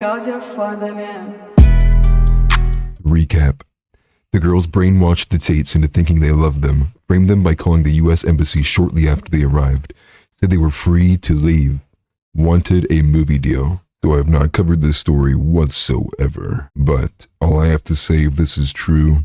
Y'all just foda, né? Recap. The girls brainwashed the Tates into thinking they loved them, framed them by calling the U.S. Embassy shortly after they arrived, said they were free to leave, wanted a movie deal. So I have not covered this story whatsoever, but all I have to say, if this is true,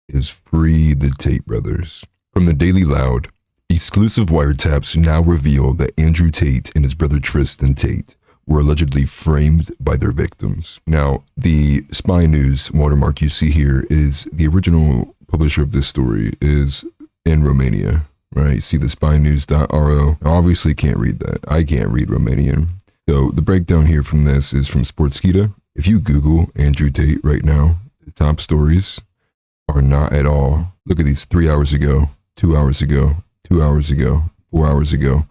is free the Tate Brothers. From the Daily Loud, exclusive wiretaps now reveal that Andrew Tate and his brother Tristan Tate were allegedly framed by their victims. Now, the Spy News watermark you see here is the original publisher of this story is in Romania, right? See the spynews.ro. I obviously can't read that. I can't read Romanian. So the breakdown here from this is from Sportskita. If you Google Andrew Tate right now, the top stories are not at all. Look at these 3 hours ago, 2 hours ago, 2 hours ago, 4 hours ago.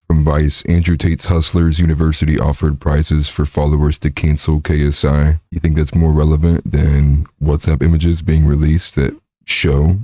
From Vice, Andrew Tate's Hustlers University offered prizes for followers to cancel KSI. You think that's more relevant than WhatsApp images being released that show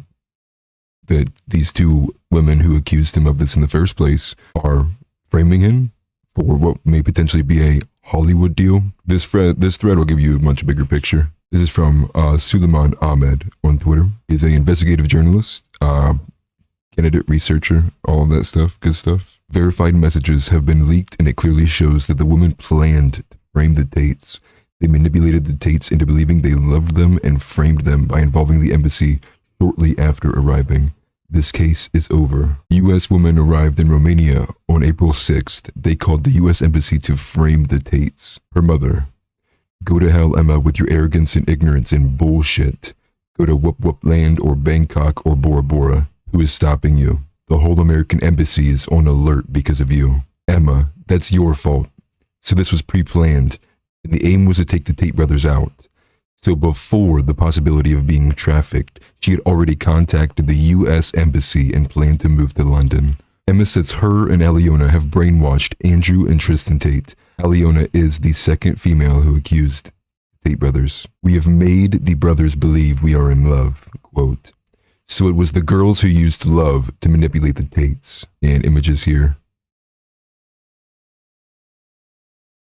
that these two women who accused him of this in the first place are framing him for what may potentially be a Hollywood deal? This thread will give you a much bigger picture. This is from Suleiman Ahmed on Twitter. He's an investigative journalist, candidate researcher, all of that stuff, good stuff. Verified messages have been leaked, and it clearly shows that the women planned to frame the Tates. They manipulated the Tates into believing they loved them and framed them by involving the embassy shortly after arriving. This case is over. U.S. woman arrived in Romania on April 6th. They called the U.S. embassy to frame the Tates. Her mother: "Go to hell, Emma, with your arrogance and ignorance and bullshit. Go to Whoop Whoop Land or Bangkok or Bora Bora. Who is stopping you? The whole American embassy is on alert because of you. Emma, that's your fault. So this was pre-planned, and the aim was to take the Tate brothers out. So before the possibility of being trafficked, she had already contacted the U.S. Embassy and planned to move to London." Emma says her and Aliona have brainwashed Andrew and Tristan Tate. Aliona is the second female who accused the Tate brothers. "We have made the brothers believe we are in love," quote. So it was the girls who used love to manipulate the Tates. And images here.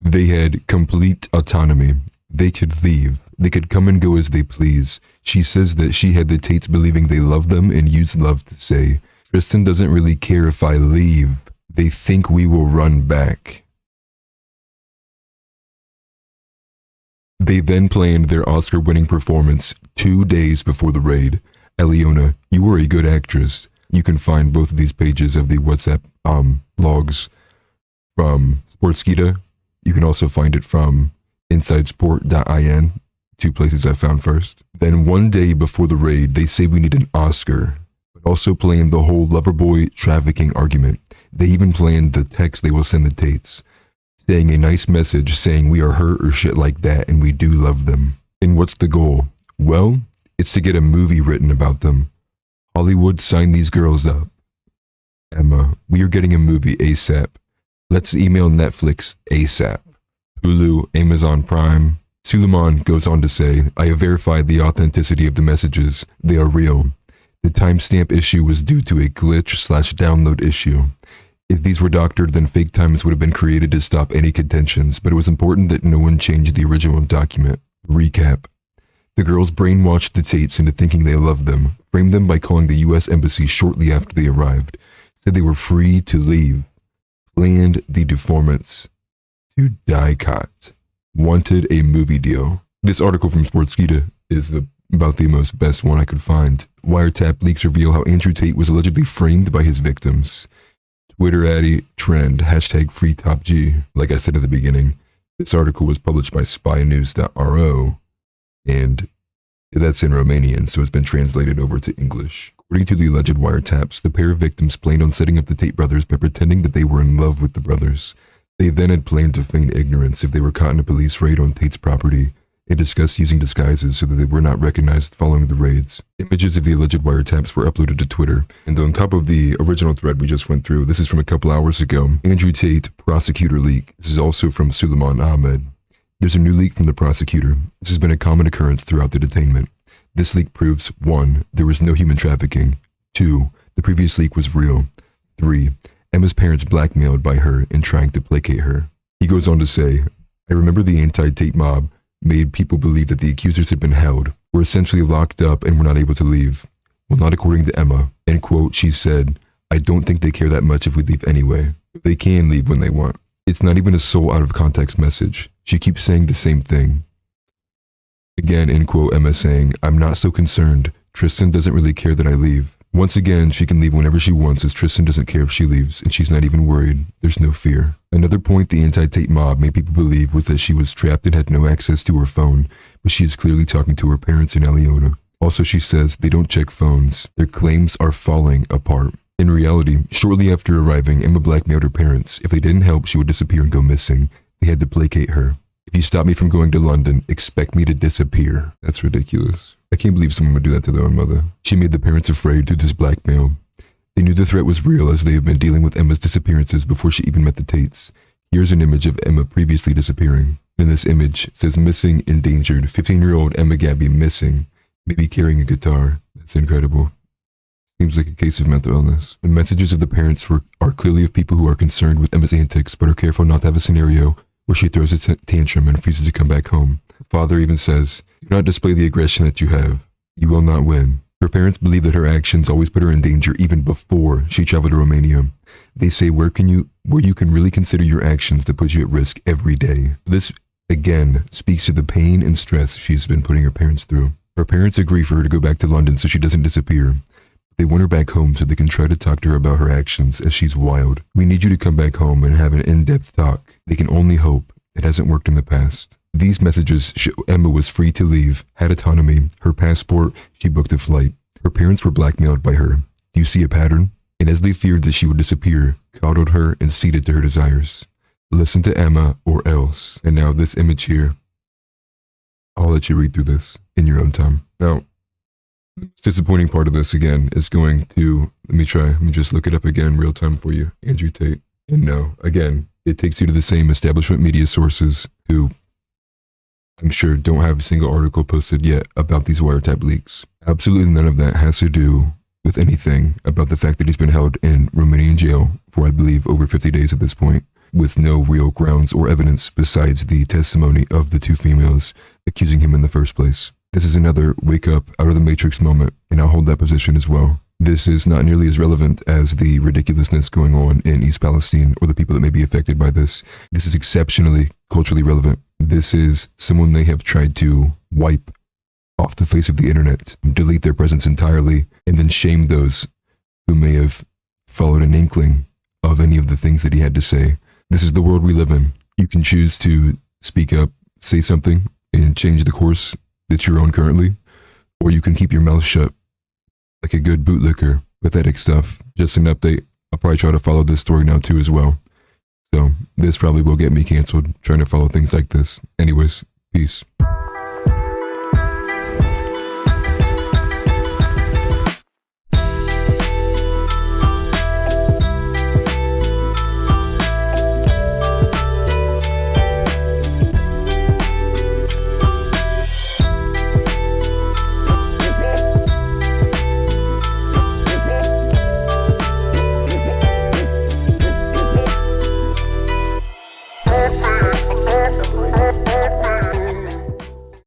They had complete autonomy. They could leave. They could come and go as they please. She says that she had the Tates believing they loved them and used love to say, "Tristan doesn't really care if I leave. They think we will run back." They then planned their Oscar-winning performance 2 days before the raid. Aliona, you were a good actress. You can find both of these pages of the WhatsApp logs from Sportskita. You can also find it from insidesport.in, two places I found first. Then 1 day before the raid, they say we need an Oscar, but also planned the whole loverboy trafficking argument. They even planned the text they will send the Tates, saying a nice message saying we are hurt or shit like that and we do love them. And what's the goal? Well, it's to get a movie written about them. Hollywood, sign these girls up. Emma, we are getting a movie ASAP. Let's email Netflix ASAP. Hulu, Amazon Prime. Suleiman goes on to say, "I have verified the authenticity of the messages. They are real. The timestamp issue was due to a glitch/download issue. If these were doctored, then fake times would have been created to stop any contentions, but it was important that no one changed the original document." Recap. The girls brainwashed the Tates into thinking they loved them, framed them by calling the U.S. Embassy shortly after they arrived, said they were free to leave, planned the deformance to die-cot, wanted a movie deal. This article from Sportskita is about the most best one I could find. Wiretap leaks reveal how Andrew Tate was allegedly framed by his victims. Twitter addy trend, #FreeTopG. Like I said at the beginning, this article was published by spynews.ro. And that's in Romanian, so it's been translated over to English. According to the alleged wiretaps, the pair of victims planned on setting up the Tate brothers by pretending that they were in love with the brothers. They then had planned to feign ignorance if they were caught in a police raid on Tate's property and discussed using disguises so that they were not recognized following the raids. Images of the alleged wiretaps were uploaded to Twitter. And on top of the original thread we just went through, this is from a couple hours ago, Andrew Tate, prosecutor leak. This is also from Suleiman Ahmed. There's a new leak from the prosecutor. This has been a common occurrence throughout the detainment. This leak proves 1. There was no human trafficking. 2. The previous leak was real. 3. Emma's parents blackmailed by her in trying to placate her. He goes on to say, I remember the anti-Tate mob made people believe that the accusers had been held, were essentially locked up and were not able to leave. Well, not according to Emma. End quote, she said, I don't think they care that much if we leave anyway. They can leave when they want. It's not even a soul out of context message. She keeps saying the same thing. Again, end quote, Emma saying, I'm not so concerned. Tristan doesn't really care that I leave. Once again, she can leave whenever she wants as Tristan doesn't care if she leaves, and she's not even worried. There's no fear. Another point the anti-Tate mob made people believe was that she was trapped and had no access to her phone, but she is clearly talking to her parents in Alyona. Also, she says they don't check phones. Their claims are falling apart. In reality, shortly after arriving, Emma blackmailed her parents. If they didn't help, she would disappear and go missing. They had to placate her. If you stop me from going to London, expect me to disappear. That's ridiculous. I can't believe someone would do that to their own mother. She made the parents afraid through this blackmail. They knew the threat was real as they have been dealing with Emma's disappearances before she even met the Tates. Here's an image of Emma previously disappearing. In this image, it says missing, endangered, 15-year-old Emma Gabby missing, maybe carrying a guitar. That's incredible. Seems like a case of mental illness. The messages of the parents are clearly of people who are concerned with Emma's antics but are careful not to have a scenario where she throws a tantrum and refuses to come back home. The father even says, do not display the aggression that you have. You will not win. Her parents believe that her actions always put her in danger even before she traveled to Romania. They say where you can really consider your actions that put you at risk every day. This, again, speaks to the pain and stress she's been putting her parents through. Her parents agree for her to go back to London so she doesn't disappear. They want her back home so they can try to talk to her about her actions as she's wild. We need you to come back home and have an in-depth talk. They can only hope. It hasn't worked in the past. These messages show Emma was free to leave, had autonomy, her passport, she booked a flight. Her parents were blackmailed by her. Do you see a pattern? And as they feared that she would disappear, coddled her and ceded to her desires. Listen to Emma or else. And now this image here. I'll let you read through this in your own time. Now, the most disappointing part of this again is going to, let me just look it up again real time for you. Andrew Tate. And no, again, it takes you to the same establishment media sources who I'm sure don't have a single article posted yet about these wiretap leaks. Absolutely none of that has to do with anything about the fact that he's been held in Romanian jail for, I believe, over 50 days at this point, with no real grounds or evidence besides the testimony of the two females accusing him in the first place. This is another wake up out of the matrix moment, and I'll hold that position as well. This is not nearly as relevant as the ridiculousness going on in East Palestine or the people that may be affected by this. This is exceptionally culturally relevant. This is someone they have tried to wipe off the face of the internet, delete their presence entirely, and then shame those who may have followed an inkling of any of the things that he had to say. This is the world we live in. You can choose to speak up, say something, and change the course that you're on currently, or you can keep your mouth shut like a good bootlicker. Pathetic stuff. Just an update. I'll probably try to follow this story now too as well. So this probably will get me canceled, trying to follow things like this. Anyways, peace.